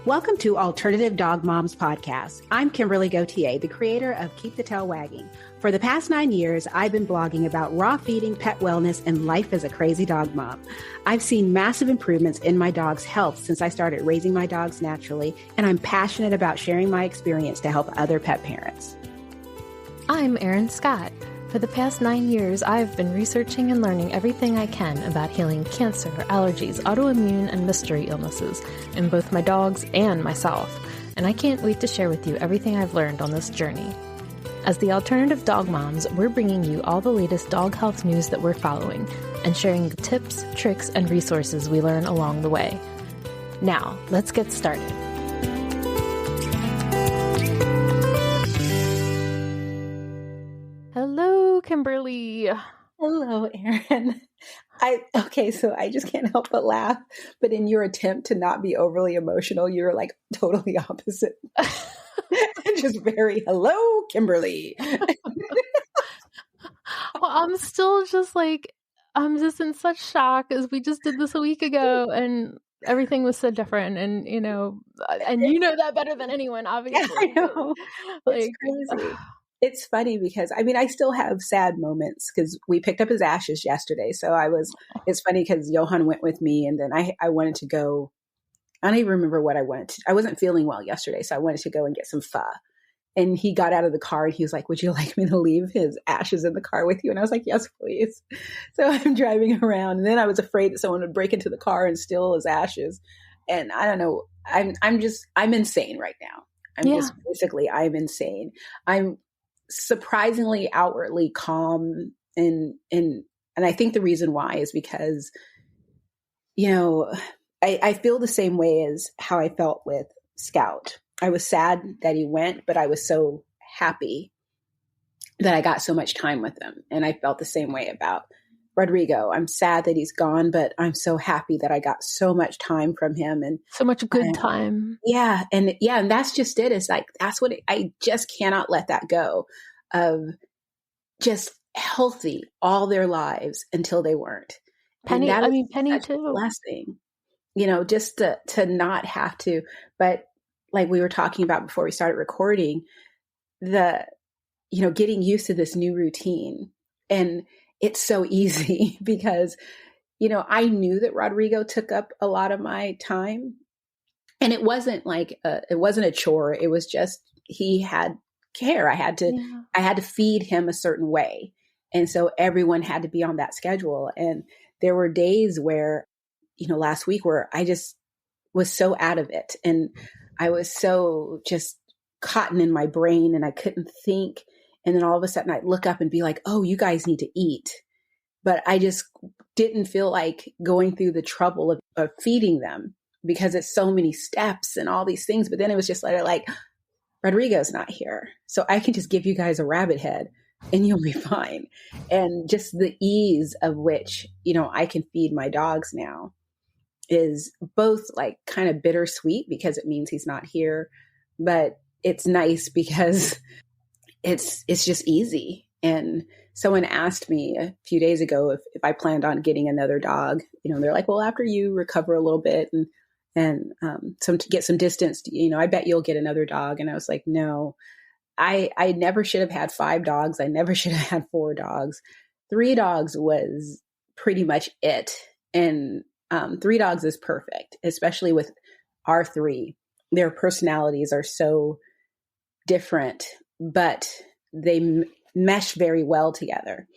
Welcome to Alternative Dog Moms Podcast. I'm Kimberly Gauthier, the creator of Keep the Tail Wagging. For the past 9 years, I've been blogging about raw feeding, pet wellness, and life as a crazy dog mom. I've seen massive improvements in my dog's health since I started raising my dogs naturally, and I'm passionate about sharing my experience to help other pet parents. I'm Erin Scott. For the past 9 years, I've been researching and learning everything I can about healing cancer, allergies, autoimmune, and mystery illnesses in both my dogs and myself, and I can't wait to share with you everything I've learned on this journey. As the Alternative Dog Moms, we're bringing you all the latest dog health news that we're following and sharing the tips, tricks, and resources we learn along the way. Now, let's get started. Hello, Kimberly. Hello, Erin. So I just can't help but laugh. But in your attempt to not be overly emotional, you're like totally opposite. Just very, hello, Kimberly. Well, I'm just in such shock as we just did this a week ago and everything was so different. And you know that better than anyone, obviously. Yeah, I know. It's crazy. It's funny because, I still have sad moments because we picked up his ashes yesterday. So it's funny because Johan went with me and then I wanted to go. I don't even remember what I wanted to. I wasn't feeling well yesterday. So I wanted to go and get some pho. And he got out of the car and he was like, would you like me to leave his ashes in the car with you? And I was like, yes, please. So I'm driving around. And then I was afraid that someone would break into the car and steal his ashes. And I don't know. I'm insane right now. I'm insane. I'm surprisingly outwardly calm. And I think the reason why is because, I feel the same way as how I felt with Scout. I was sad that he went, but I was so happy that I got so much time with him. And I felt the same way about Rodrigo. I'm sad that he's gone, but I'm so happy that I got so much time from him and so much good time. Yeah. And that's just it. It's like, I just cannot let that go of just healthy all their lives until they weren't. Penny too. Blessing, just to not have to, but like we were talking about before we started recording, getting used to this new routine. And it's so easy because, I knew that Rodrigo took up a lot of my time and it wasn't it wasn't a chore. It was just, he had care. I had to feed him a certain way. And so everyone had to be on that schedule. And there were days where, last week where I just was so out of it. And I was so just cotton in my brain and I couldn't think. And then all of a sudden I'd look up and be like, oh, you guys need to eat. But I just didn't feel like going through the trouble of feeding them because it's so many steps and all these things. But then it was just like Rodrigo's not here. So I can just give you guys a rabbit head and you'll be fine. And just the ease of which, I can feed my dogs now is both like kind of bittersweet because it means he's not here, but it's nice because it's just easy. And someone asked me a few days ago if I planned on getting another dog. They're like, well, after you recover a little bit and to get some distance, I bet you'll get another dog. And I was like, no, I never should have had 5 dogs. I never should have had 4 dogs. 3 dogs was pretty much it. And 3 dogs is perfect, especially with our 3. Their personalities are so different, but they mesh very well together.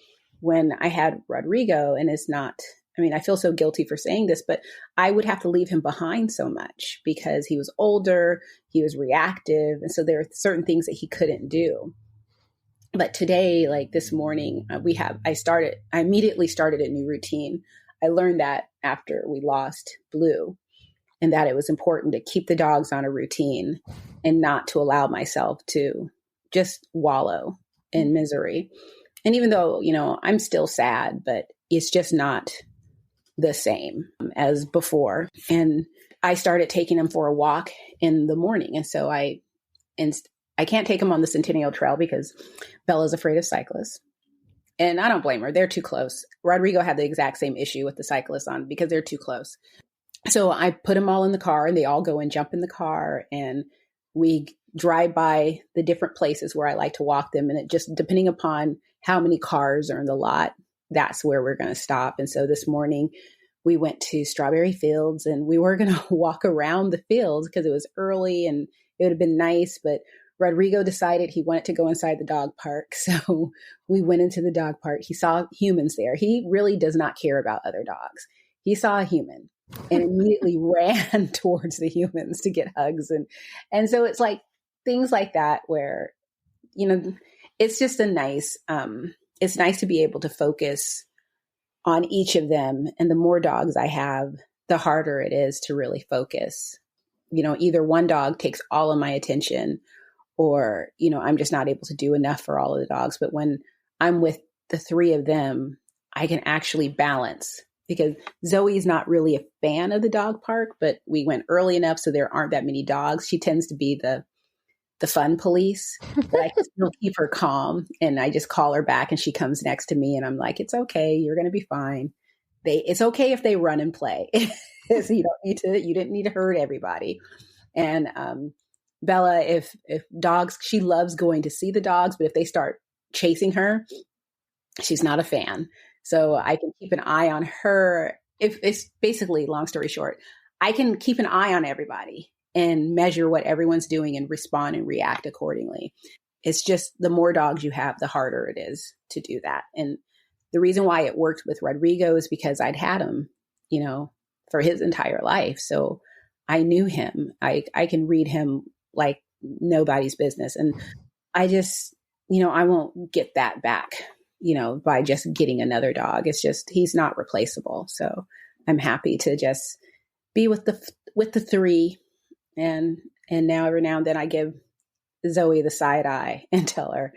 When I had Rodrigo, and it's not, I feel so guilty for saying this, but I would have to leave him behind so much because he was older, he was reactive. And so there are certain things that he couldn't do. But today, like this morning, I immediately started a new routine. I learned that after we lost Blue and that it was important to keep the dogs on a routine and not to allow myself to just wallow in misery. And even though, I'm still sad, but it's just not the same as before. And I started taking him for a walk in the morning. And so I can't take him on the Centennial Trail because Bella's afraid of cyclists. And I don't blame her. They're too close. Rodrigo had the exact same issue with the cyclists on because they're too close. So I put them all in the car and they all go and jump in the car, and we drive by the different places where I like to walk them. And it just, depending upon how many cars are in the lot, that's where we're going to stop. And so this morning we went to Strawberry Fields, and we were going to walk around the fields because it was early and it would have been nice. But Rodrigo decided he wanted to go inside the dog park. So we went into the dog park. He saw humans there. He really does not care about other dogs. He saw a human and immediately ran towards the humans to get hugs. And so it's like things like that where, you know, it's just it's nice to be able to focus on each of them. And the more dogs I have, the harder it is to really focus. You know, either one dog takes all of my attention, or, you know, I'm just not able to do enough for all of the dogs. But when I'm with the three of them, I can actually balance, because Zoe's not really a fan of the dog park, but we went early enough so there aren't that many dogs. She tends to be the fun police, but I can still keep her calm. And I just call her back and she comes next to me and I'm like, it's okay. You're going to be fine. It's okay if they run and play. So you didn't need to hurt everybody. And Bella, if dogs, she loves going to see the dogs, but if they start chasing her, she's not a fan. So I can keep an eye on her. If it's basically, long story short, I can keep an eye on everybody and measure what everyone's doing and respond and react accordingly. It's just the more dogs you have, the harder it is to do that. And the reason why it worked with Rodrigo is because I'd had him, you know, for his entire life. So I knew him. I can read him like nobody's business. And I just, you know, I won't get that back, you know, by just getting another dog. It's just, he's not replaceable. So I'm happy to just be with the three. And now every now and then I give Zoe the side eye and tell her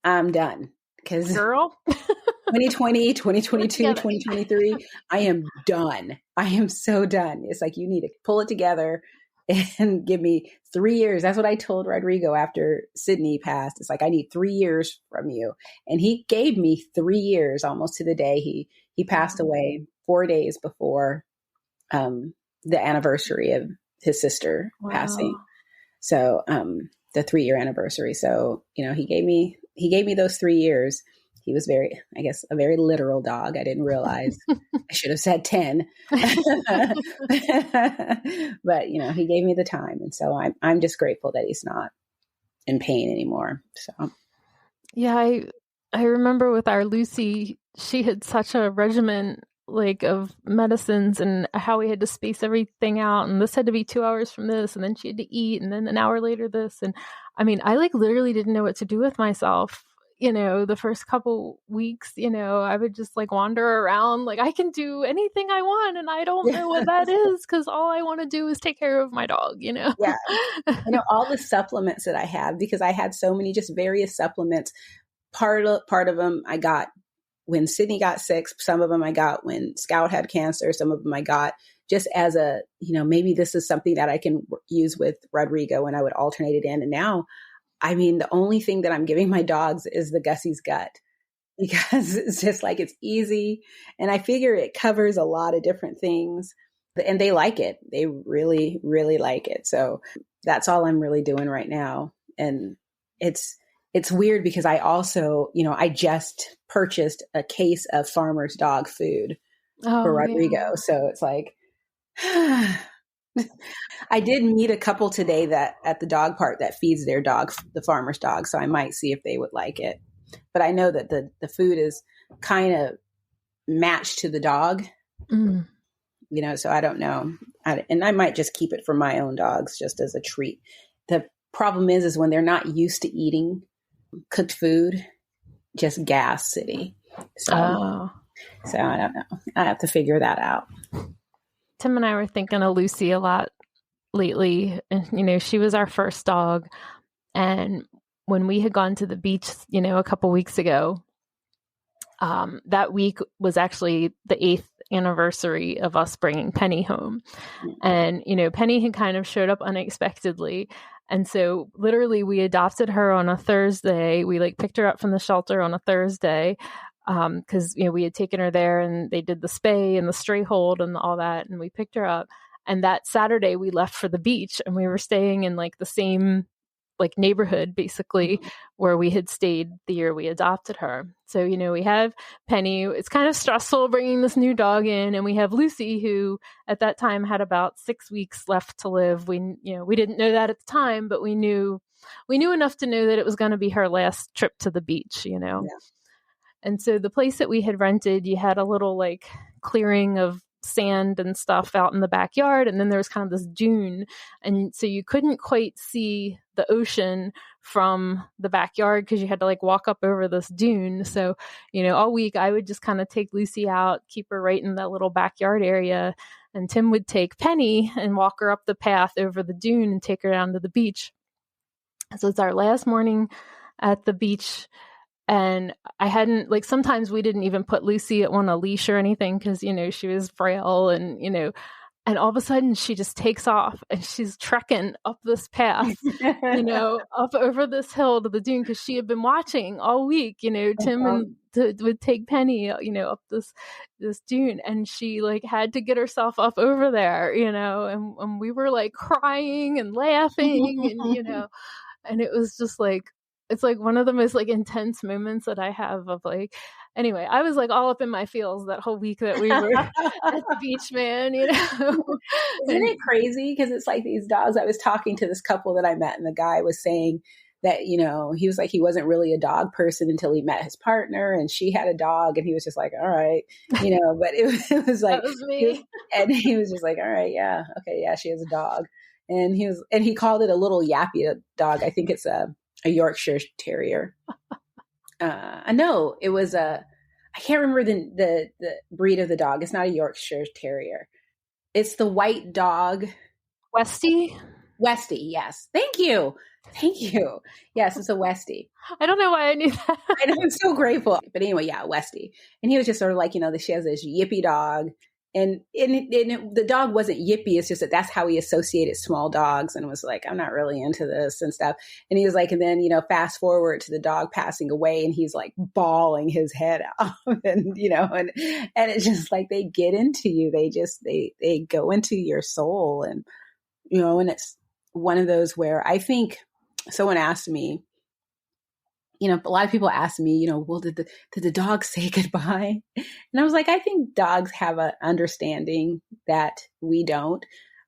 I'm done. Because girl, 2020, 2022, 2023, I am done. I am so done. It's like, you need to pull it together and give me 3 years. That's what I told Rodrigo after Sydney passed. It's like, I need 3 years from you. And he gave me 3 years almost to the day. He passed away 4 days before the anniversary of his sister passing. So the 3-year anniversary. So, you know, he gave me those 3 years. He was a very literal dog. I didn't realize. I should have said 10. But, you know, he gave me the time. And so I'm just grateful that he's not in pain anymore. So, yeah, I remember with our Lucy, she had such a regimen like of medicines and how we had to space everything out. And this had to be 2 hours from this. And then she had to eat. And then an hour later this. And I mean, I like literally didn't know what to do with myself. You know, the first couple weeks, you know, I would just like wander around like I can do anything I want. And I don't know what that is, because all I want to do is take care of my dog, you know? Yeah. You know, all the supplements that I have, because I had so many just various supplements. Part of them I got when Sydney got sick. Some of them I got when Scout had cancer. Some of them I got just as a, you know, maybe this is something that I can use with Rodrigo, and I would alternate it in. And now, I mean, the only thing that I'm giving my dogs is the Gussy's Gut, because it's just like, it's easy. And I figure it covers a lot of different things, and they like it. They really, really like it. So that's all I'm really doing right now. And it's weird because I also, you know, I just purchased a case of Farmer's dog food for Rodrigo. Yeah. So it's like, I did meet a couple today that at the dog park that feeds their dog, the farmer's dog. So I might see if they would like it. But I know that the food is kind of matched to the dog, you know, so I don't know. And I might just keep it for my own dogs just as a treat. The problem is when they're not used to eating cooked food, just gas city. So I don't know. I have to figure that out. Tim and I were thinking of Lucy a lot lately. And, you know, she was our first dog. And when we had gone to the beach, you know, a couple weeks ago, that week was actually the 8th anniversary of us bringing Penny home. And, you know, Penny had kind of showed up unexpectedly. And so literally we adopted her on a Thursday. We like picked her up from the shelter on a Thursday. Because, you know, we had taken her there and they did the spay and the stray hold and all that. And we picked her up. And that Saturday we left for the beach, and we were staying in like the same like neighborhood basically where we had stayed the year we adopted her. So, you know, we have Penny. It's kind of stressful bringing this new dog in, and we have Lucy, who at that time had about 6 weeks left to live. We didn't know that at the time, but we knew enough to know that it was going to be her last trip to the beach, you know. Yeah. And so the place that we had rented, you had a little like clearing of sand and stuff out in the backyard, and then there was kind of this dune, and so you couldn't quite see the ocean from the backyard because you had to like walk up over this dune. So, you know, all week I would just kind of take Lucy out, keep her right in that little backyard area, and Tim would take Penny and walk her up the path over the dune and take her down to the beach. So it's our last morning at the beach. And I hadn't, like, sometimes we didn't even put Lucy on a leash or anything because, you know, she was frail and, you know, and all of a sudden she just takes off and she's trekking up this path, you know, up over this hill to the dune because she had been watching all week, you know, Tim would take Penny, you know, up this dune, and she like had to get herself up over there, you know, and we were like crying and laughing and, you know, and it was just like, it's like one of the most like intense moments that I have of like, anyway, I was like all up in my feels that whole week that we were at the beach, man, you know. Isn't it crazy? Because it's like these dogs. I was talking to this couple that I met, and the guy was saying that, you know, he was like, he wasn't really a dog person until he met his partner, and she had a dog, and he was just like, all right, you know, but it was like, that was me. And he was just like, all right, yeah, okay, yeah, she has a dog. And he called it a little yappy dog. I think it's a Yorkshire Terrier. No, it was I can't remember the breed of the dog. It's not a Yorkshire Terrier. It's the white dog. Westie? Westie, yes. Thank you. Yes, it's a Westie. I don't know why I knew that. I know, I'm so grateful. But anyway, yeah, Westie. And he was just sort of like, you know, she has this yippy dog. And the dog wasn't yippy. It's just that that's how he associated small dogs, and was like, I'm not really into this and stuff. And he was like, and then, you know, fast forward to the dog passing away, and he's like bawling his head off, and, you know, and it's just like, they get into you. They go into your soul. And, you know, and it's one of those where I think someone asked me, you know, a lot of people ask me, you know, well, did the dog say goodbye? And I was like, I think dogs have an understanding that we don't.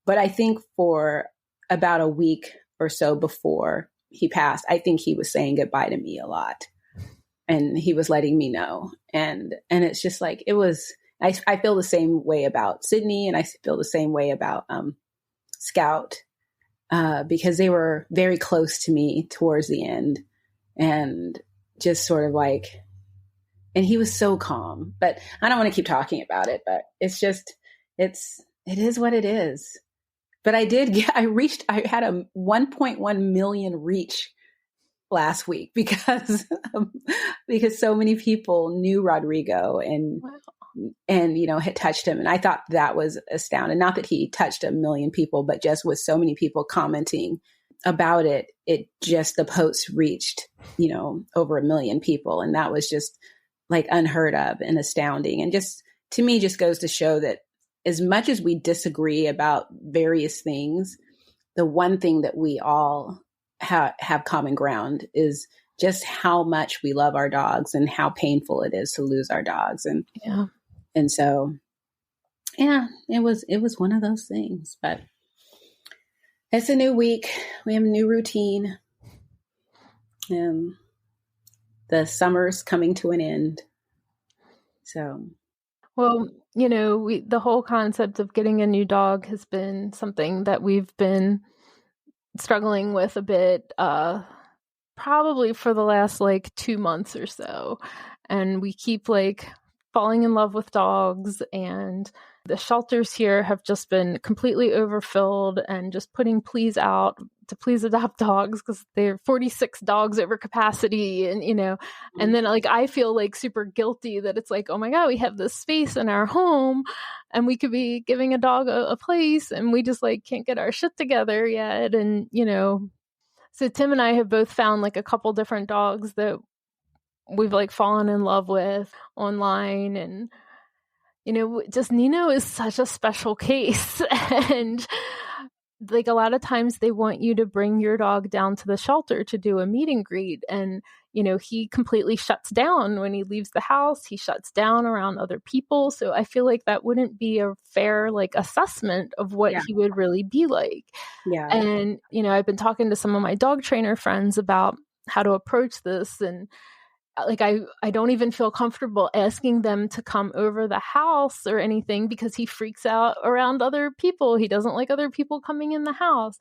But I think for about a week or so before he passed, I think he was saying goodbye to me a lot. And he was letting me know. And it's just like, it was, I feel the same way about Sydney, and I feel the same way about Scout, because they were very close to me towards the end. And just sort of like, and he was so calm, but I don't want to keep talking about it, but it's just, it is what it is. But I had a 1.1 million reach last week because so many people knew Rodrigo and, you know, had touched him. And I thought that was astounding. Not that he touched a million people, but just with so many people commenting about it, the post reached, you know, over 1 million people. And that was just like unheard of and astounding. And just, to me, just goes to show that as much as we disagree about various things, the one thing that we all have common ground is just how much we love our dogs and how painful it is to lose our dogs. And, yeah. And so, yeah, it was one of those things, but it's a new week. We have a new routine. The summer's coming to an end. So, well, you know, the whole concept of getting a new dog has been something that we've been struggling with a bit, probably for the last like 2 months or so. And we keep like falling in love with dogs, and the shelters here have just been completely overfilled, and just putting pleas out to please adopt dogs because they're 46 dogs over capacity. And, you know, and then like, I feel like super guilty that it's like, oh my God, we have this space in our home and we could be giving a dog a place, and we just like can't get our shit together yet. And, you know, so Tim and I have both found like a couple different dogs that we've like fallen in love with online. And, just Neno is such a special case. And like a lot of times they want you to bring your dog down to the shelter to do a meet and greet. And, he completely shuts down when he leaves the house. He shuts down around other people. So I feel like that wouldn't be a fair assessment of what he would really be like. Yeah. And, I've been talking to some of my dog trainer friends about how to approach this. And I don't even feel comfortable asking them to come over the house or anything because he freaks out around other people. He doesn't like other people coming in the house.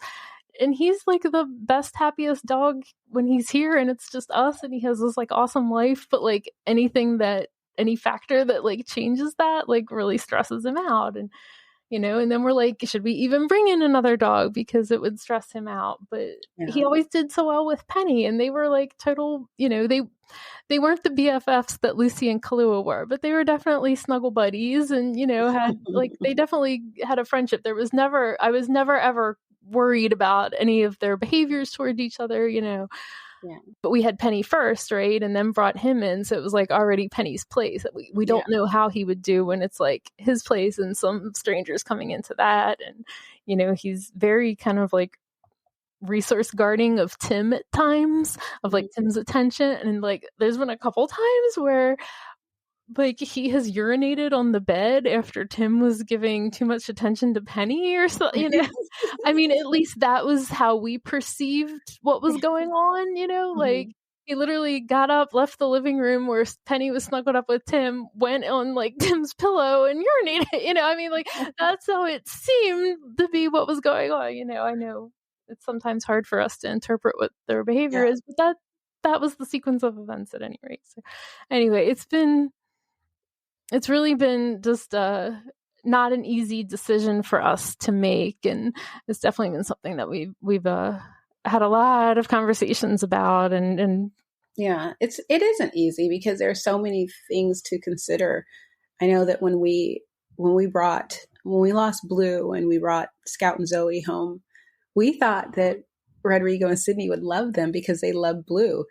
And he's like the best, happiest dog when he's here and it's just us and he has this awesome life. But any factor that changes that really stresses him out. And, and then we're should we even bring in another dog because it would stress him out? But he always did so well with Penny and they were total, they weren't the BFFs that Lucy and Kahlua were, but they were definitely snuggle buddies and, had they definitely had a friendship. I was never ever worried about any of their behaviors toward each other, Yeah. But we had Penny first, right? And then brought him in. So it was already Penny's place. We don't know how he would do when it's his place and some strangers coming into that. And, he's very kind of resource guarding of Tim at times, of Tim's attention. And there's been a couple times where he has urinated on the bed after Tim was giving too much attention to Penny or something, I mean, at least that was how we perceived what was going on, he literally got up, left the living room where Penny was snuggled up with Tim, went on Tim's pillow and urinated, I mean, that's how it seemed to be what was going on, I know it's sometimes hard for us to interpret what their behavior is, but that was the sequence of events at any rate. So anyway, it's really been just not an easy decision for us to make, and it's definitely been something that we've had a lot of conversations about. And yeah, it isn't easy because there are so many things to consider. I know that when we lost Blue and we brought Scout and Zoe home, we thought that Rodrigo and Sydney would love them because they loved Blue.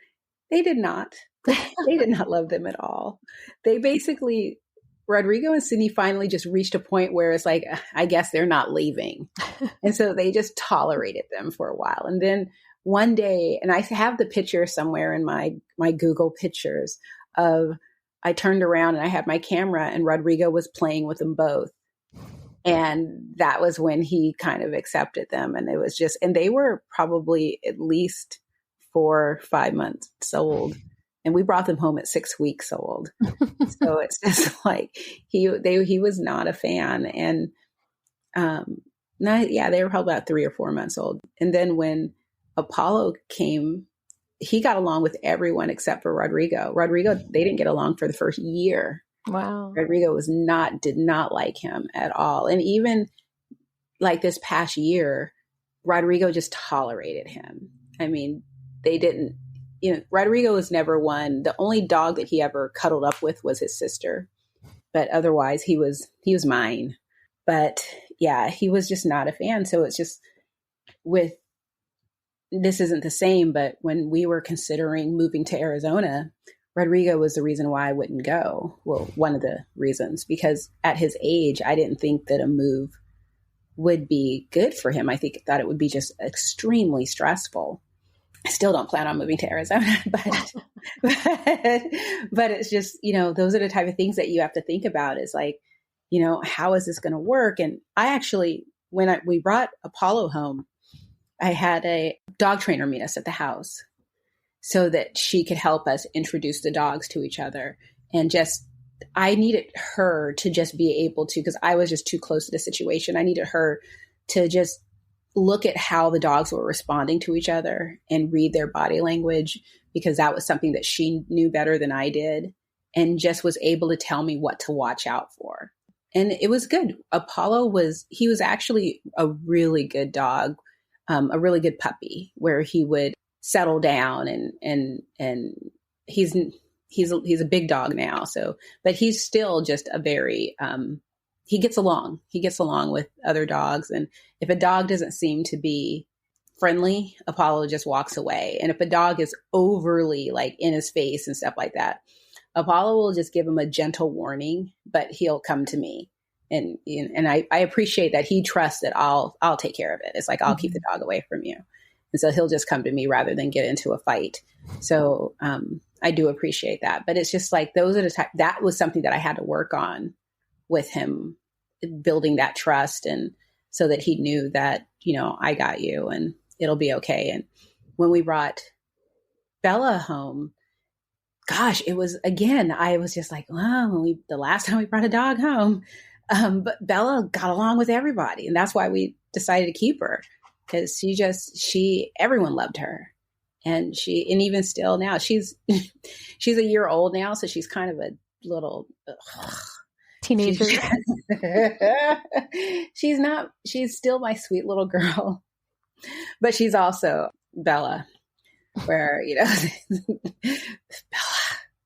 They did not. They did not love them at all. They basically, Rodrigo and Sydney finally just reached a point where it's I guess they're not leaving. And so they just tolerated them for a while. And then one day, and I have the picture somewhere in my Google pictures of, I turned around and I had my camera and Rodrigo was playing with them both. And that was when he kind of accepted them. And it was just, and they were probably at least 4 or 5 months old. And we brought them home at 6 weeks old. So it's just he was not a fan. And they were probably about 3 or 4 months old. And then when Apollo came, he got along with everyone except for Rodrigo. Rodrigo, they didn't get along for the first year. Wow. Rodrigo did not like him at all. And even this past year, Rodrigo just tolerated him. I mean, they didn't, Rodrigo was never one. The only dog that he ever cuddled up with was his sister, but otherwise he was mine. But yeah, he was just not a fan. So it's just this isn't the same, but when we were considering moving to Arizona, Rodrigo was the reason why I wouldn't go. Well, one of the reasons, because at his age, I didn't think that a move would be good for him. I thought it would be just extremely stressful. I still don't plan on moving to Arizona, but it's just, those are the type of things that you have to think about is how is this going to work? And I actually, when we brought Apollo home, I had a dog trainer meet us at the house so that she could help us introduce the dogs to each other. And I needed her to just be able to, because I was just too close to the situation. I needed her to just look at how the dogs were responding to each other and read their body language, because that was something that she knew better than I did and just was able to tell me what to watch out for. And it was good. Apollo was actually a really good dog, a really good puppy where he would settle down and he's a big dog now. So, but he's still just a very, he gets along with other dogs. And if a dog doesn't seem to be friendly, Apollo just walks away. And if a dog is overly in his face and stuff like that, Apollo will just give him a gentle warning, but he'll come to me. And I appreciate that he trusts that I'll take care of it. It's like, I'll keep the dog away from you. And so he'll just come to me rather than get into a fight. So I do appreciate that. But it's just like, those are the type, that was something that I had to work on with him, building that trust, and so that he knew that, I got you and it'll be okay. And when we brought Bella home, gosh, it was, again, I was just like, wow, the last time we brought a dog home, but Bella got along with everybody. And that's why we decided to keep her, because everyone loved her. And even still now, she's a year old now. So she's kind of a little teenager. She's still my sweet little girl, but she's also Bella, where, Bella,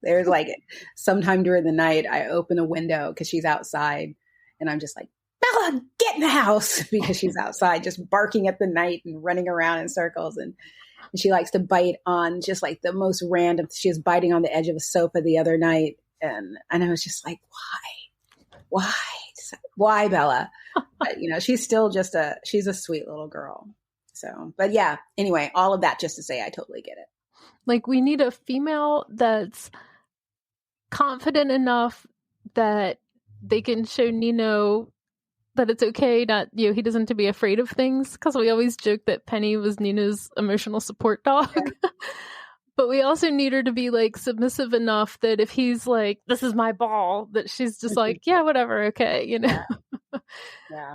there's like sometime during the night, I open a window because she's outside and I'm just like, Bella, get in the house, because she's outside just barking at the night and running around in circles. And she likes to bite on just like the most random. She was biting on the edge of a sofa the other night. And I was just like, why Bella? But, she's still she's a sweet little girl. So, but yeah, anyway, all of that just to say, I totally get it. Like, we need a female that's confident enough that they can show Neno that it's okay, not, he doesn't have to be afraid of things. Because we always joke that Penny was Neno's emotional support dog. Yeah. But we also need her to be like submissive enough that if he's like, this is my ball, that she's just like, yeah, whatever, okay, Yeah.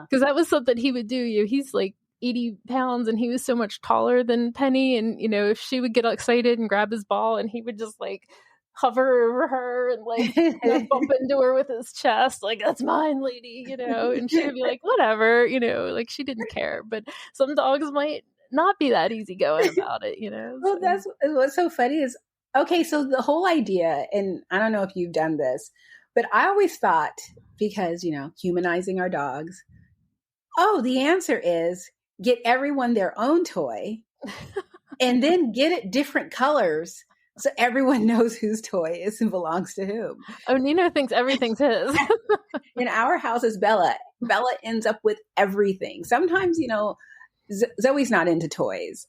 Because that was something he would do. He's like 80 pounds and he was so much taller than Penny. And, if she would get excited and grab his ball, and he would just like hover over her and like bump into her with his chest, like, that's mine, lady, and she would be like, whatever, like she didn't care. But some dogs might not be that easygoing about it, Well, that's what's so funny is, okay, so the whole idea, and I don't know if you've done this, but I always thought, because, humanizing our dogs, the answer is get everyone their own toy and then get it different colors so everyone knows whose toy is and belongs to whom. Oh, Neno thinks everything's his. In our house is Bella. Bella ends up with everything. Sometimes, Zoe's not into toys.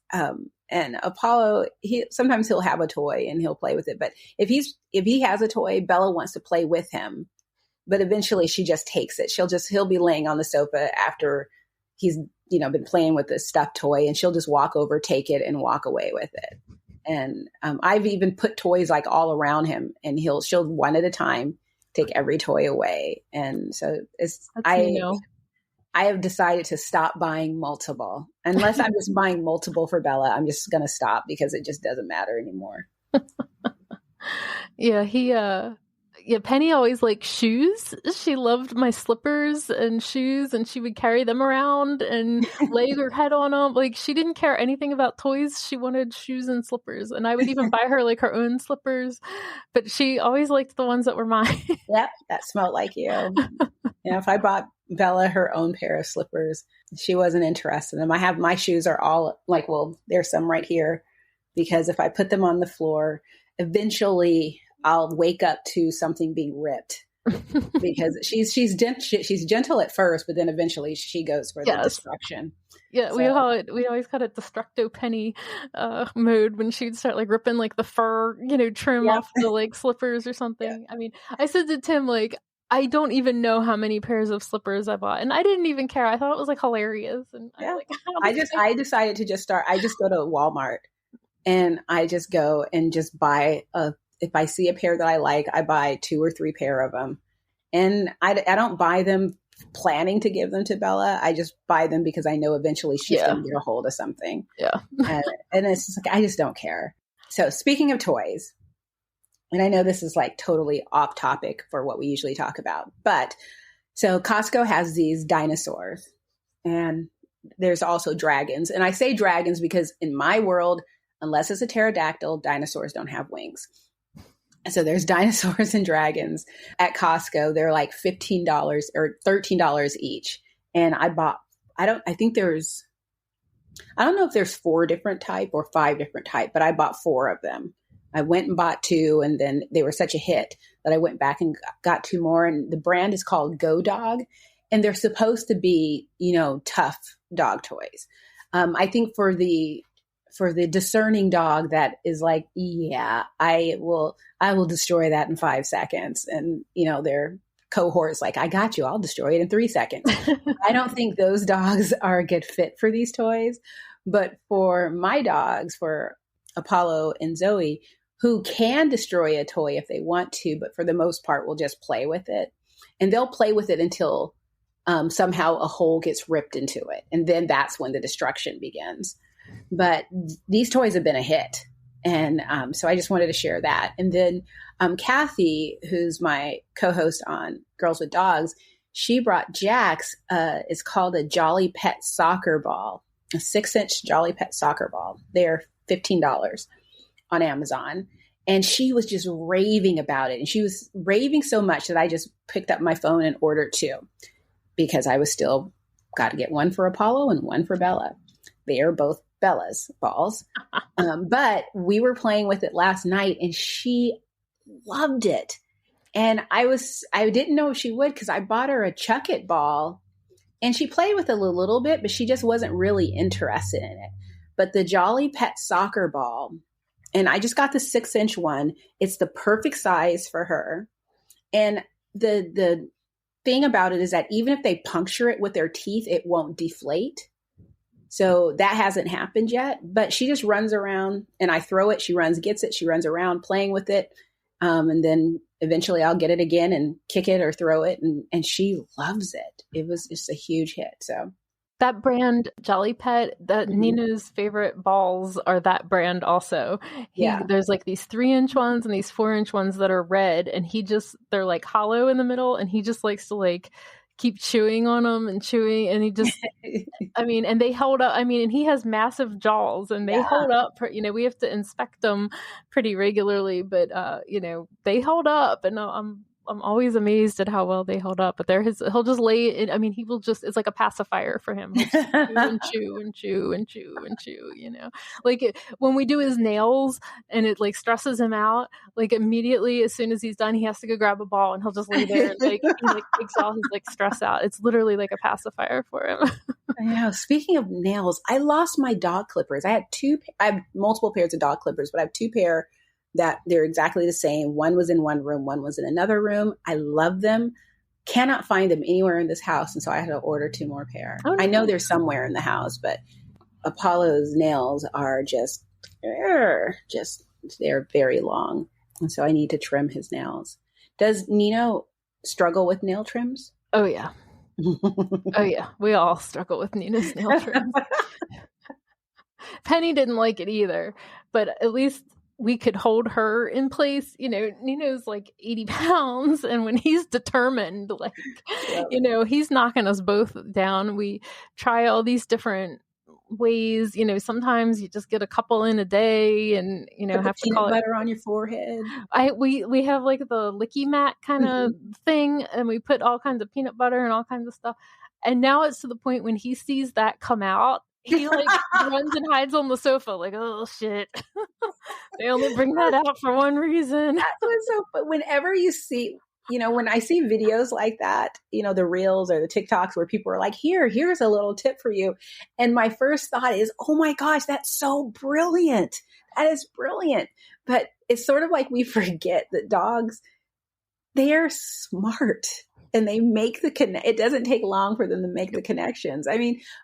And Apollo, sometimes he'll have a toy and he'll play with it. But if he has a toy, Bella wants to play with him. But eventually she just takes it. He'll be laying on the sofa after he's, been playing with the stuffed toy, and she'll just walk over, take it, and walk away with it. And I've even put toys like all around him, and she'll one at a time take every toy away. And so I have decided to stop buying multiple. Unless I'm just buying multiple for Bella, I'm just going to stop, because it just doesn't matter anymore. Yeah, Penny always liked shoes. She loved my slippers and shoes, and she would carry them around and lay her head on them. Like, she didn't care anything about toys. She wanted shoes and slippers, and I would even buy her like her own slippers. But she always liked the ones that were mine. Yep, that smelled like you. If I bought Bella her own pair of slippers, she wasn't interested in them. My shoes are all like, well, there's some right here, because if I put them on the floor, eventually I'll wake up to something being ripped, because she's gentle at first, but then eventually she goes for the destruction. Yeah, so we always call it Destructo Penny mode, when she'd start like ripping like the fur, trim off the like slippers or something. Yeah. I mean, I said to Tim, like, I don't even know how many pairs of slippers I bought, and I didn't even care. I thought it was like hilarious, and I decided to just start. I just go to Walmart, and I just go and just buy if I see a pair that I like, I buy 2 or 3 pair of them. And I don't buy them planning to give them to Bella. I just buy them because I know eventually she's going to get a hold of something. Yeah. And it's just like, I just don't care. So speaking of toys, and I know this is like totally off topic for what we usually talk about, but so Costco has these dinosaurs, and there's also dragons. And I say dragons because in my world, unless it's a pterodactyl, dinosaurs don't have wings. So there's dinosaurs and dragons at Costco. They're like $15 or $13 each. And I don't know if there's 4 different type or 5 different type, but I bought 4 of them. I went and bought 2, and then they were such a hit that I went back and got 2 more. And the brand is called Go Dog, and they're supposed to be, tough dog toys. I think for the discerning dog that is like, yeah, I will destroy that in 5 seconds. And, their cohort's like, I got you. I'll destroy it in 3 seconds. I don't think those dogs are a good fit for these toys. But for my dogs, for Apollo and Zoe, who can destroy a toy if they want to, but for the most part will just play with it. And they'll play with it until somehow a hole gets ripped into it. And then that's when the destruction begins. But these toys have been a hit. And so I just wanted to share that. And then Kathy, who's my co-host on Girls with Dogs, she brought Jax, it's called a Jolly Pet soccer ball, a 6-inch Jolly Pet soccer ball. They're $15 on Amazon. And she was just raving about it. And she was raving so much that I just picked up my phone and ordered 2 because I was still got to get one for Apollo and one for Bella. They are both Bella's balls. But we were playing with it last night and she loved it. And I didn't know if she would because I bought her a Chuck It ball and she played with it a little bit, but she just wasn't really interested in it. But the Jolly Pet soccer ball, and I just got the 6-inch one. It's the perfect size for her. And the thing about it is that even if they puncture it with their teeth, it won't deflate. So that hasn't happened yet, but she just runs around and I throw it. She runs, gets it. She runs around playing with it. And then eventually I'll get it again and kick it or throw it. And she loves it. It was just a huge hit. So that brand, Jolly Pet, that Neno's favorite balls are that brand also. There's like these 3-inch ones and these 4-inch ones that are red, and they're like hollow in the middle, and he just likes to like keep chewing on them and chewing, and he just, and they hold up. And he has massive jaws, and they hold up. We have to inspect them pretty regularly, but they hold up, and I'm always amazed at how well they hold up. But he'll just lay it. He will just, it's like a pacifier for him. He'll just chew and chew and chew and chew, Like when we do his nails and it like stresses him out, like immediately as soon as he's done, he has to go grab a ball and he'll just lay there and he takes all his like stress out. It's literally like a pacifier for him. I know. Speaking of nails, I lost my dog clippers. I have multiple pairs of dog clippers, but I have 2 pair that they're exactly the same. One was in one room, one was in another room. I love them. Cannot find them anywhere in this house. And so I had to order 2 more pair. Oh, I know they're somewhere in the house, but Apollo's nails are they're very long. And so I need to trim his nails. Does Neno struggle with nail trims? Oh, yeah. Oh, yeah. We all struggle with Neno's nail trims. Penny didn't like it either, but at least we could hold her in place. Neno's like 80 pounds. And when he's determined, he's knocking us both down. We try all these different ways. Sometimes you just get a couple in a day and, have to call peanut butter on your forehead. We have like the licky mat kind of thing. And we put all kinds of peanut butter and all kinds of stuff. And now it's to the point when he sees that come out, he like runs and hides on the sofa like, oh shit. They only bring that out for one reason. That was so, whenever you see, when I see videos like that, the reels or the TikToks where people are like, here's a little tip for you. And my first thought is, oh my gosh, that's so brilliant. That is brilliant. But it's sort of like we forget that dogs, they are smart. And they make it doesn't take long for them to make the connections.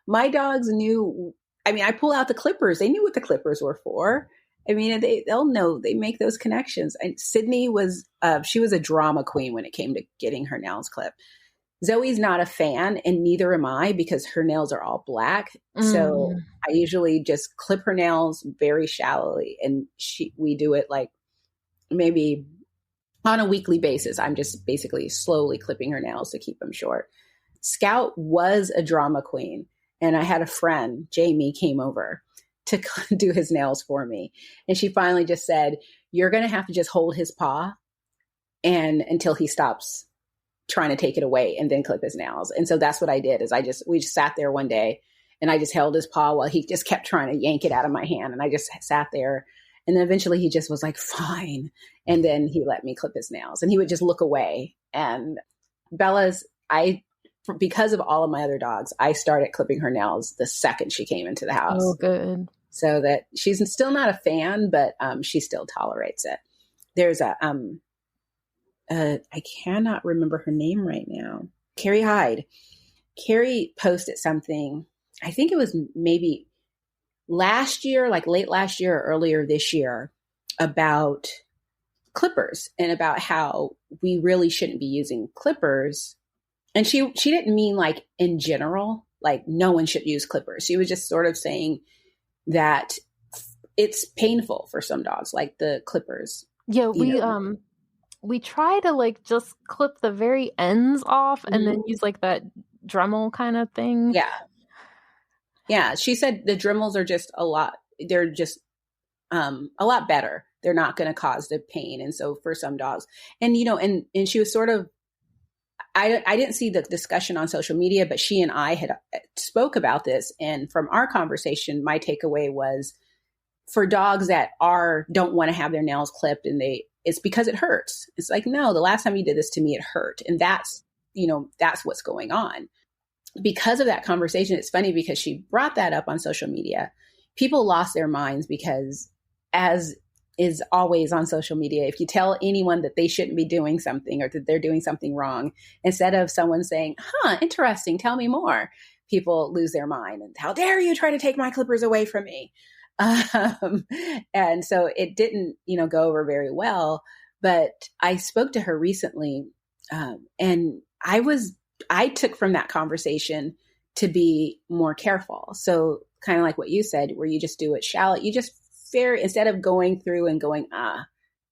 My dogs knew, I pull out the clippers. They knew what the clippers were for. They'll know, they make those connections. And Sydney she was a drama queen when it came to getting her nails clipped. Zoe's not a fan, and neither am I, because her nails are all black. So I usually just clip her nails very shallowly. And we do it like maybe on a weekly basis. I'm just basically slowly clipping her nails to keep them short. Scout was a drama queen. And I had a friend, Jamie, came over to do his nails for me. And she finally just said, you're going to have to just hold his paw until he stops trying to take it away and then clip his nails. And so that's what I did we just sat there one day and I just held his paw while he just kept trying to yank it out of my hand. And I just sat there And then eventually he just was like, fine. And then he let me clip his nails and he would just look away. And because of all of my other dogs, I started clipping her nails the second she came into the house. Oh, good. So that she's still not a fan, but she still tolerates it. There's I cannot remember her name right now. Carrie Hyde. Carrie posted something, I think it was maybe last year, like late last year or earlier this year, about clippers and about how we really shouldn't be using clippers. And she didn't mean like in general, like no one should use clippers. She was just sort of saying that it's painful for some dogs, like the clippers. Yeah, we try to like just clip the very ends off and then use like that Dremel kind of thing. Yeah. Yeah. She said the Dremels are just they're just a lot better. They're not going to cause the pain. And so for some dogs and, and she was sort of, I didn't see the discussion on social media, but she and I had spoke about this. And from our conversation, my takeaway was for dogs that don't want to have their nails clipped and it's because it hurts. It's like, no, the last time you did this to me, it hurt. And that's what's going on. Because of that conversation, it's funny because she brought that up on social media. People lost their minds because, as is always on social media, if you tell anyone that they shouldn't be doing something or that they're doing something wrong, instead of someone saying, interesting, tell me more, people lose their mind. And how dare you try to take my clippers away from me? And so it didn't, go over very well. But I spoke to her recently, and I took from that conversation to be more careful. So kind of like what you said, where you just do it shallow, you just instead of going through and going,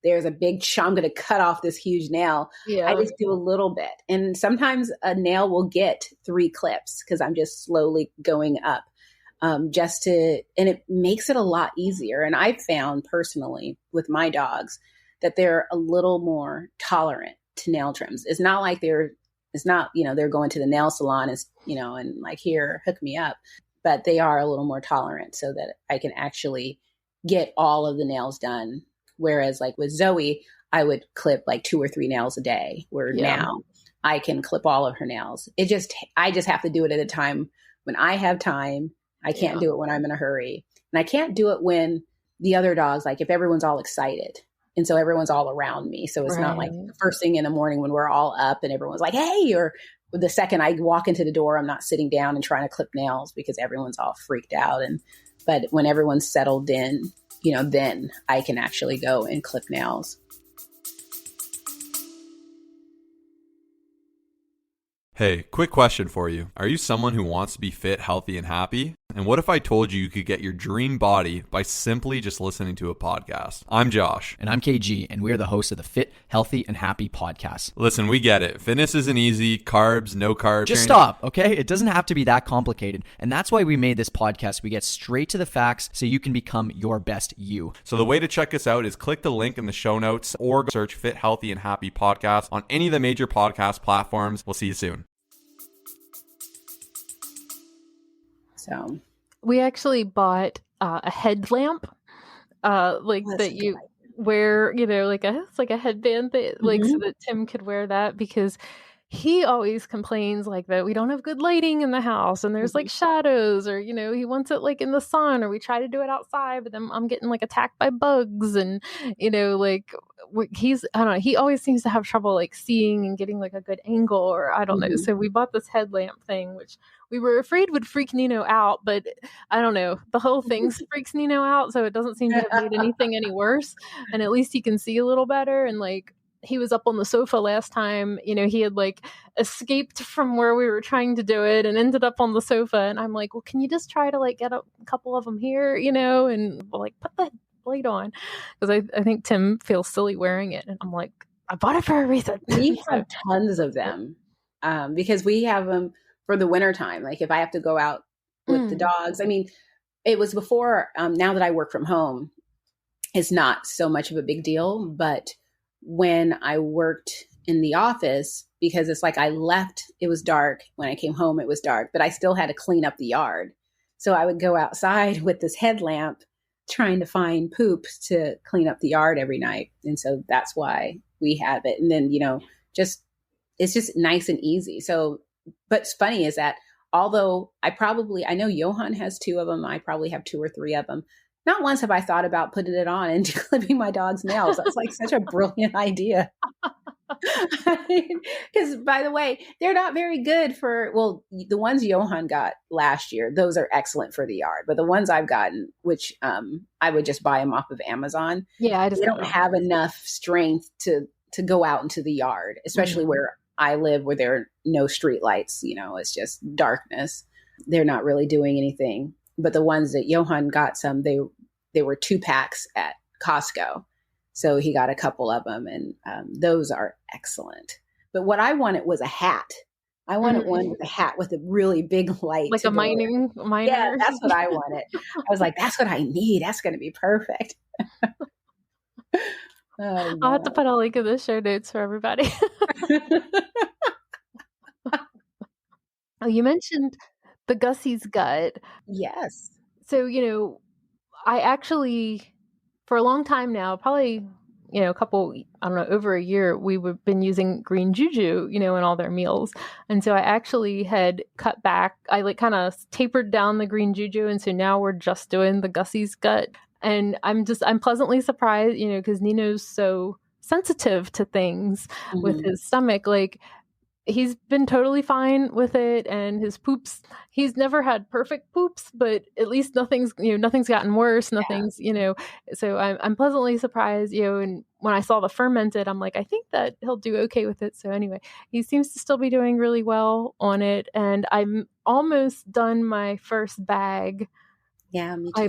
there's a big I'm going to cut off this huge nail. Yeah. I just do a little bit. And sometimes a nail will get 3 clips because I'm just slowly going up and it makes it a lot easier. And I've found personally with my dogs that they're a little more tolerant to nail trims. It's not like they're going to the nail salon and like, here, hook me up, but they are a little more tolerant so that I can actually get all of the nails done. Whereas like with Zoe, I would clip like 2 or 3 nails a day, where now I can clip all of her nails. I just have to do it at a time when I have time. I can't do it when I'm in a hurry. And I can't do it when the other dogs, like if everyone's all excited. And so everyone's all around me. So it's not like the first thing in the morning when we're all up and everyone's like, hey, or the second I walk into the door, I'm not sitting down and trying to clip nails because everyone's all freaked out. But when everyone's settled in, then I can actually go and clip nails. Hey, quick question for you. Are you someone who wants to be fit, healthy, and happy? And what if I told you could get your dream body by simply just listening to a podcast? I'm Josh. And I'm KG, and we're the hosts of the Fit, Healthy, and Happy podcast. Listen, we get it. Fitness isn't easy. Carbs, no carbs. Just stop, okay? It doesn't have to be that complicated. And that's why we made this podcast. We get straight to the facts so you can become your best you. So the way to check us out is click the link in the show notes or search Fit, Healthy, and Happy podcast on any of the major podcast platforms. We'll see you soon. So we actually bought a headlamp, that you wear, it's like a headband that, so that Tim could wear that, because he always complains like that we don't have good lighting in the house and there's like shadows, or he wants it like in the sun, or we try to do it outside, but then I'm getting like attacked by bugs, and he's, I don't know, he always seems to have trouble like seeing and getting like a good angle, or I don't know. So we bought this headlamp thing, which we were afraid would freak Neno out, but I don't know, the whole thing freaks Neno out, so it doesn't seem to have made anything any worse, and at least he can see a little better. And like, he was up on the sofa last time, he had like escaped from where we were trying to do it and ended up on the sofa. And I'm like, well, can you just try to like get a couple of them here, and like put that light on? Because I think Tim feels silly wearing it. And I'm like, I bought it for a reason. We have tons of them because we have them for the winter time. Like if I have to go out with the dogs, I mean, it was before, now that I work from home, it's not so much of a big deal. But when I worked in the office, because it's like I left, it was dark. When I came home, it was dark, but I still had to clean up the yard. So I would go outside with this headlamp trying to find poop to clean up the yard every night. And so that's why we have it. And then, just, it's just nice and easy. So, but it's funny is that although I know Johan has 2 of them, I probably have 2 or 3 of them. Not once have I thought about putting it on and clipping my dog's nails. That's like such a brilliant idea. Because by the way, they're not very good the ones Johan got last year, those are excellent for the yard. But the ones I've gotten, which I would just buy them off of Amazon. Yeah, they don't have enough strength to go out into the yard, especially where I live, where there are no street lights. It's just darkness. They're not really doing anything. But the ones that Johan got they were 2 packs at Costco. So he got a couple of them, and those are excellent. But what I wanted was a hat. I wanted one with a hat with a really big light. Like a miner. Yeah, that's what I wanted. I was like, that's what I need. That's going to be perfect. I'll have to put a link in the show notes for everybody. Oh, you mentioned the Gussy's gut. Yes. So, I actually, for a long time now, probably, over a year, we've been using green juju, in all their meals. And so I actually had cut back, I kind of tapered down the green juju. And so now we're just doing the Gussy's gut. And I'm pleasantly surprised, because Neno's so sensitive to things with his stomach. Like, he's been totally fine with it, and his poops, he's never had perfect poops, but at least nothing's gotten worse. Nothing's, so I'm pleasantly surprised, and when I saw the fermented, I'm like, I think that he'll do okay with it. So anyway, he seems to still be doing really well on it. And I'm almost done my first bag. Yeah, me too.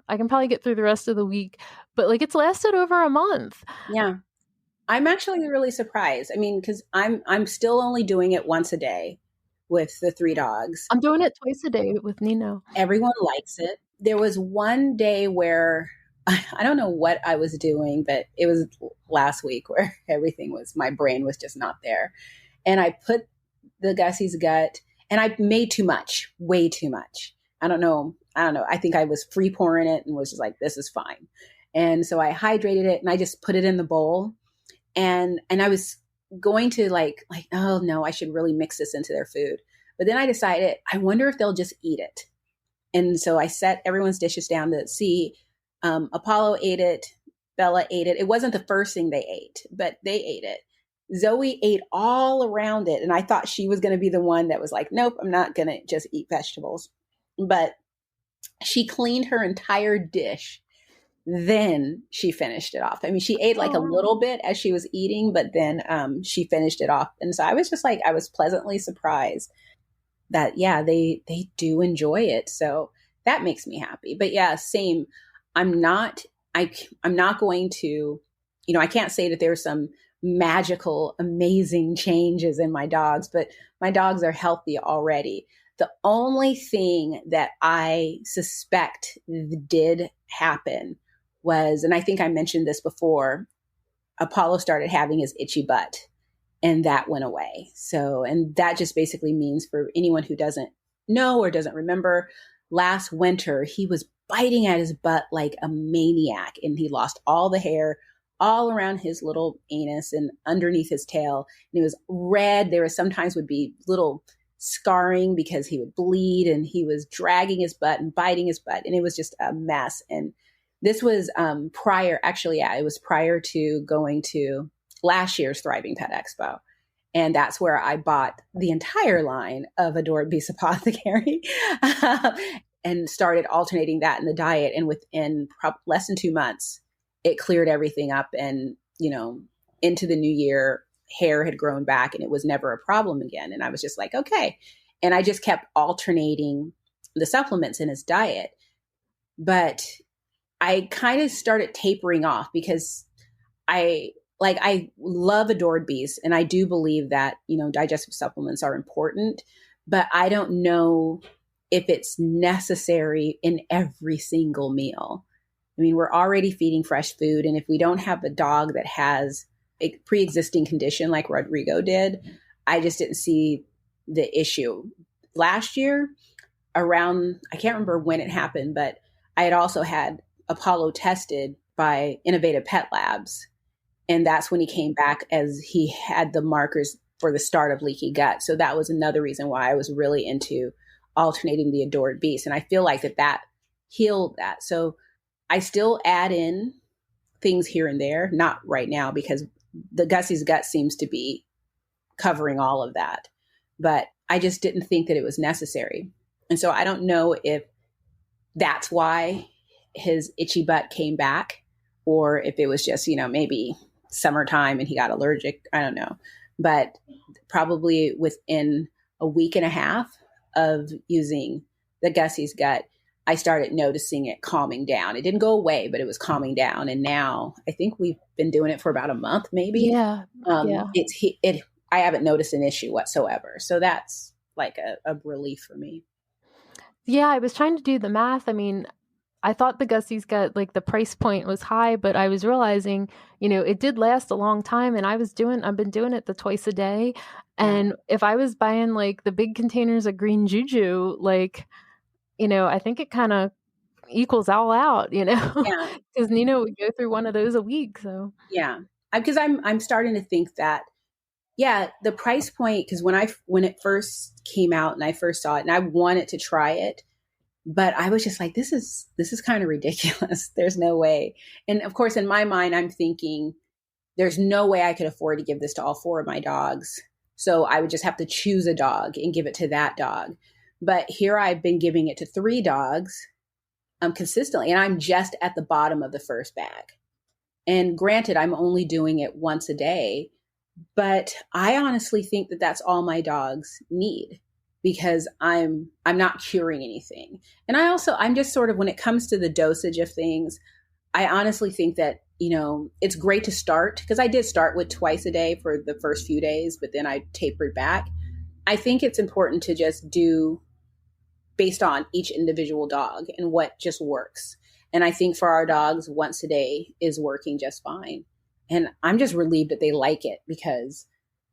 I can probably get through the rest of the week, but it's lasted over a month. Yeah. I'm actually really surprised. I mean, because I'm still only doing it once a day with the 3 dogs. I'm doing it twice a day with Neno. Everyone likes it. There was one day where I don't know what I was doing, but it was last week where my brain was just not there. And I put the Gussy's gut, and I made too much, way too much. I don't know. I think I was free pouring it and was just like, this is fine. And so I hydrated it, and I just put it in the bowl. And I was going to like, oh no, I should really mix this into their food. But then I decided, I wonder if they'll just eat it. And so I set everyone's dishes down to see. Apollo ate it. Bella ate it. It wasn't the first thing they ate, but they ate it. Zoe ate all around it. And I thought she was going to be the one that was like, nope, I'm not going to just eat vegetables. But she cleaned her entire dish. Then she finished it off. I mean, she ate like a little bit as she was eating, but then she finished it off. And so I was just like, I was pleasantly surprised that, yeah, they do enjoy it. So that makes me happy. But yeah, same. I'm not going to, I can't say that there's some magical, amazing changes in my dogs, but my dogs are healthy already. The only thing that I suspect did happen was, and I think I mentioned this before, Apollo started having his itchy butt, and that went away. So, and that just basically means, for anyone who doesn't know or doesn't remember, last winter, he was biting at his butt like a maniac, and he lost all the hair all around his little anus and underneath his tail. And it was red. There was sometimes would be little scarring because he would bleed, and he was dragging his butt and biting his butt. And it was just a mess. And this was it was prior to going to last year's Thriving Pet Expo. And that's where I bought the entire line of Adored Beast Apothecary and started alternating that in the diet. And within less than 2 months, it cleared everything up. And, into the new year, hair had grown back and it was never a problem again. And I was just like, okay. And I just kept alternating the supplements in his diet. But I kind of started tapering off because I love Adored Beast, and I do believe that, digestive supplements are important, but I don't know if it's necessary in every single meal. I mean, we're already feeding fresh food. And if we don't have a dog that has a pre-existing condition like Rodrigo did, I just didn't see the issue. Last year, around, I can't remember when it happened, but I had also had Apollo tested by Innovative Pet Labs. And that's when he came back as he had the markers for the start of leaky gut. So that was another reason why I was really into alternating the Adored Beast. And I feel like that healed that. So I still add in things here and there, not right now because the Gussy's gut seems to be covering all of that. But I just didn't think that it was necessary. And so I don't know if that's why his itchy butt came back or if it was just, maybe summertime and he got allergic. I don't know. But probably within a week and a half of using the Gussy's gut, I started noticing it calming down. It didn't go away, but it was calming down. And now I think we've been doing it for about a month, maybe. Yeah. I haven't noticed an issue whatsoever. So that's like a relief for me. Yeah. I was trying to do the math. I mean, I thought the Gussy's gut, like the price point was high, but I was realizing, it did last a long time and I've been doing it the twice a day. And if I was buying like the big containers of green juju, like, I think it kind of equals all out, because Neno would go through one of those a week. So yeah, because I'm starting to think that, the price point, because when it first came out and I first saw it and I wanted to try it, but I was just like, this is kind of ridiculous. There's no way. And of course, in my mind, I'm thinking there's no way I could afford to give this to all 4 of my dogs. So I would just have to choose a dog and give it to that dog. But here I've been giving it to 3 dogs consistently, and I'm just at the bottom of the first bag. And granted, I'm only doing it once a day, but I honestly think that that's all my dogs need because I'm not curing anything. And I'm just sort of, when it comes to the dosage of things, I honestly think that, it's great to start because I did start with twice a day for the first few days, but then I tapered back. I think it's important to just do based on each individual dog and what just works. And I think for our dogs, once a day is working just fine. And I'm just relieved that they like it because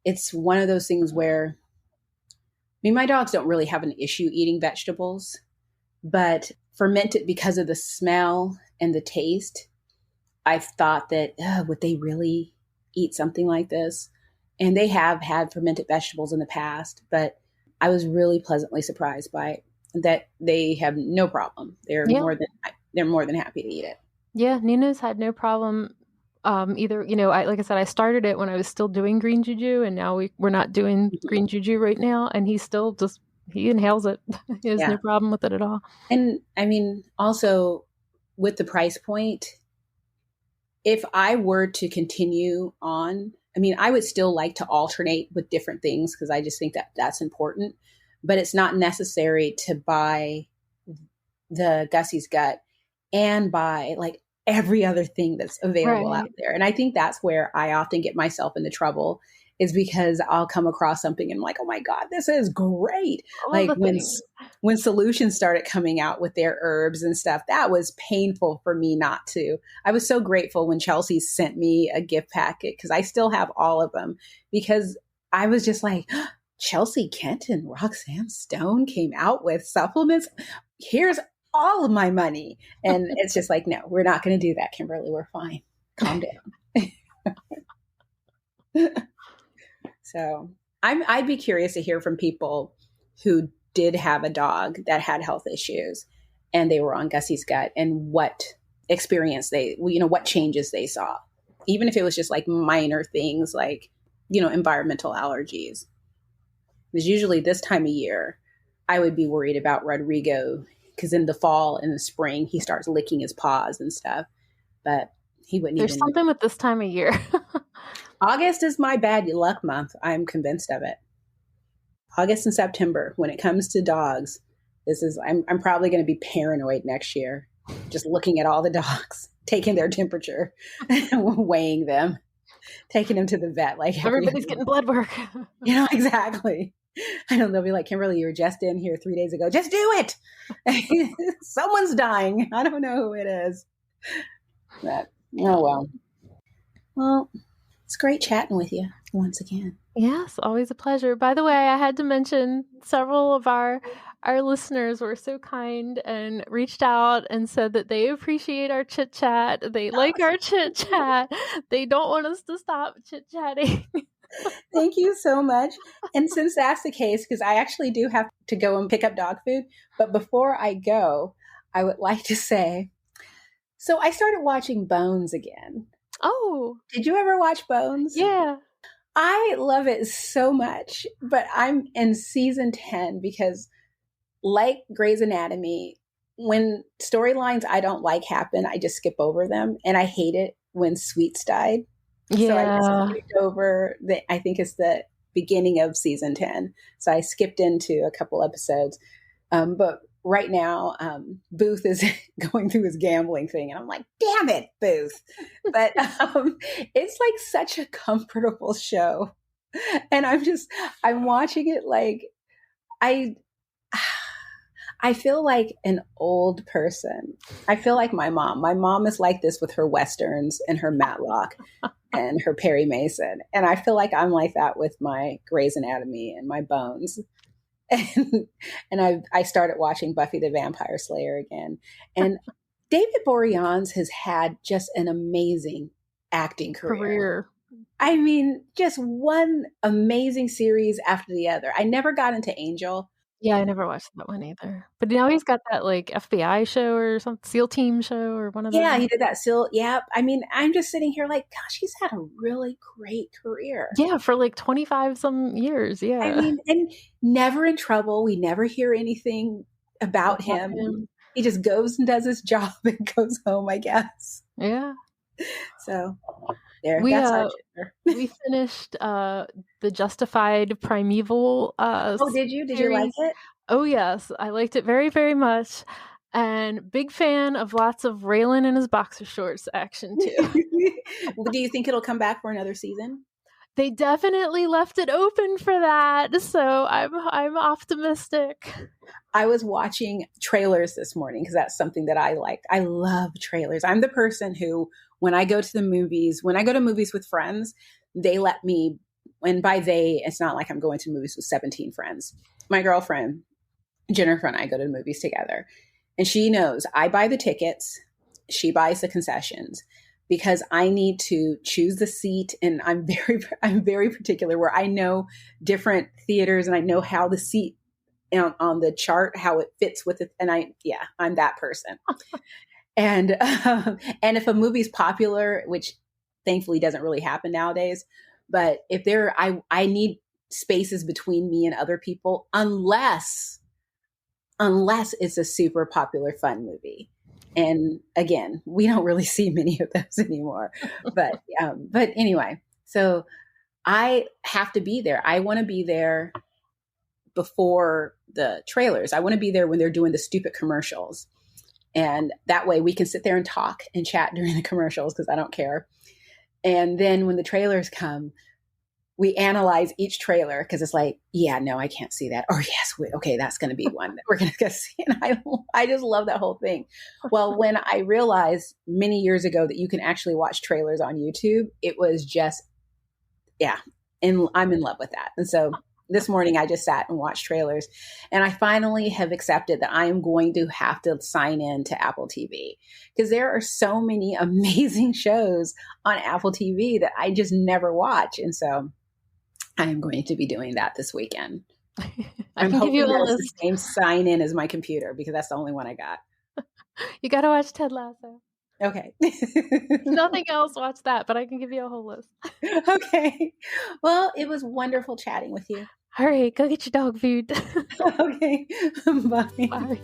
it's one of those things where, my dogs don't really have an issue eating vegetables, but fermented because of the smell and the taste, I've thought that, would they really eat something like this? And they have had fermented vegetables in the past, but I was really pleasantly surprised by it, that they have no problem. They're more than happy to eat it. Yeah, Nino's had no problem either. Like I said, I started it when I was still doing green juju, and now we're not doing green juju right now, and he still he inhales it. He has no problem with it at all. And also with the price point, if I were to continue on, I would still like to alternate with different things because I just think that that's important. But it's not necessary to buy the Gussy's gut and buy like every other thing that's available out there. And I think that's where I often get myself into trouble, is because I'll come across something and I'm like, oh my God, this is great. Like when Solutions started coming out with their herbs and stuff, that was painful for me not to. I was so grateful when Chelsea sent me a gift packet because I still have all of them, because I was just like, Chelsea Kent and Roxanne Stone came out with supplements. Here's all of my money. And it's just like, no, we're not going to do that, Kimberly. We're fine. Calm down. So I'd be curious to hear from people who did have a dog that had health issues and they were on Gussy's gut, and what experience what changes they saw, even if it was just like minor things like, environmental allergies. Because usually this time of year, I would be worried about Rodrigo because in the fall and the spring, he starts licking his paws and stuff, but he wouldn't. There's something with this time of year. August is my bad luck month. I'm convinced of it. August and September, when it comes to dogs, I'm probably going to be paranoid next year, just looking at all the dogs, taking their temperature, weighing them, taking them to the vet. Like everybody's getting blood work. Exactly. I know they'll be like, Kimberly, you were just in here 3 days ago. Just do it. Someone's dying. I don't know who it is. But, oh, well. Well, it's great chatting with you once again. Yes, always a pleasure. By the way, I had to mention several of our our listeners were so kind and reached out and said that they appreciate our chit chat. They like our chit chat. They don't want us to stop chit chatting. Thank you so much. And since that's the case, because I actually do have to go and pick up dog food, but before I go, I would like to say, so I started watching Bones again. Oh. Did you ever watch Bones? Yeah. I love it so much, but I'm in season 10 because, like Grey's Anatomy, when storylines I don't like happen, I just skip over them. And I hate it when Sweets died. Yeah. So I just skipped over I think it's the beginning of season 10. So I skipped into a couple episodes. But right now, Booth is going through his gambling thing. And I'm like, damn it, Booth. But it's like such a comfortable show. And I'm watching it like, I feel like an old person. I feel like my mom. My mom is like this with her Westerns and her Matlock and her Perry Mason. And I feel like I'm like that with my Grey's Anatomy and my Bones. And I started watching Buffy the Vampire Slayer again. And David Boreanaz has had just an amazing acting career. I mean, just one amazing series after the other. I never got into Angel. Yeah, I never watched that one either. But now he's got that like FBI show or some SEAL Team show or one of those. Yeah, he did that SEAL. Yeah. I mean, I'm just sitting here like, gosh, he's had a really great career. Yeah, for like 25 some years. Yeah. I mean, and never in trouble. We never hear anything about him. He just goes and does his job and goes home, I guess. Yeah. So there, that's our we finished the Justified Primeval oh, did you? Did you like it? Oh, yes. I liked it very, very much. And big fan of lots of Raylan in his boxer shorts action, too. Do you think it'll come back for another season? They definitely left it open for that. So I'm optimistic. I was watching trailers this morning because that's something that I like. I love trailers. I'm the person who, when I go to movies with friends, they let me, and by they, it's not like I'm going to movies with 17 friends. My girlfriend, Jennifer, and I go to the movies together. And she knows I buy the tickets. She buys the concessions because I need to choose the seat. And I'm very particular where I know different theaters and I know how the seat on the chart, how it fits with it. And I'm that person. And if a movie's popular, which thankfully doesn't really happen nowadays, but if I need spaces between me and other people, unless it's a super popular fun movie. And again, we don't really see many of those anymore. But anyway, so I have to be there. I want to be there before the trailers. I want to be there when they're doing the stupid commercials. And that way we can sit there and talk and chat during the commercials because I don't care. And then when the trailers come, we analyze each trailer because it's like, yeah, no, I can't see that. Or yes, okay, that's going to be one that we're going to go see. And I just love that whole thing. Well, when I realized many years ago that you can actually watch trailers on YouTube, it was just, yeah. And I'm in love with that. And so this morning I just sat and watched trailers, and I finally have accepted that I am going to have to sign in to Apple TV because there are so many amazing shows on Apple TV that I just never watch. And so I am going to be doing that this weekend. I'm hoping that it's the same sign in as my computer because that's the only one I got. You got to watch Ted Lasso. Okay. Nothing else, watch that, but I can give you a whole list. Okay. Well, it was wonderful chatting with you. All right, go get your dog food. Okay. Bye. Bye.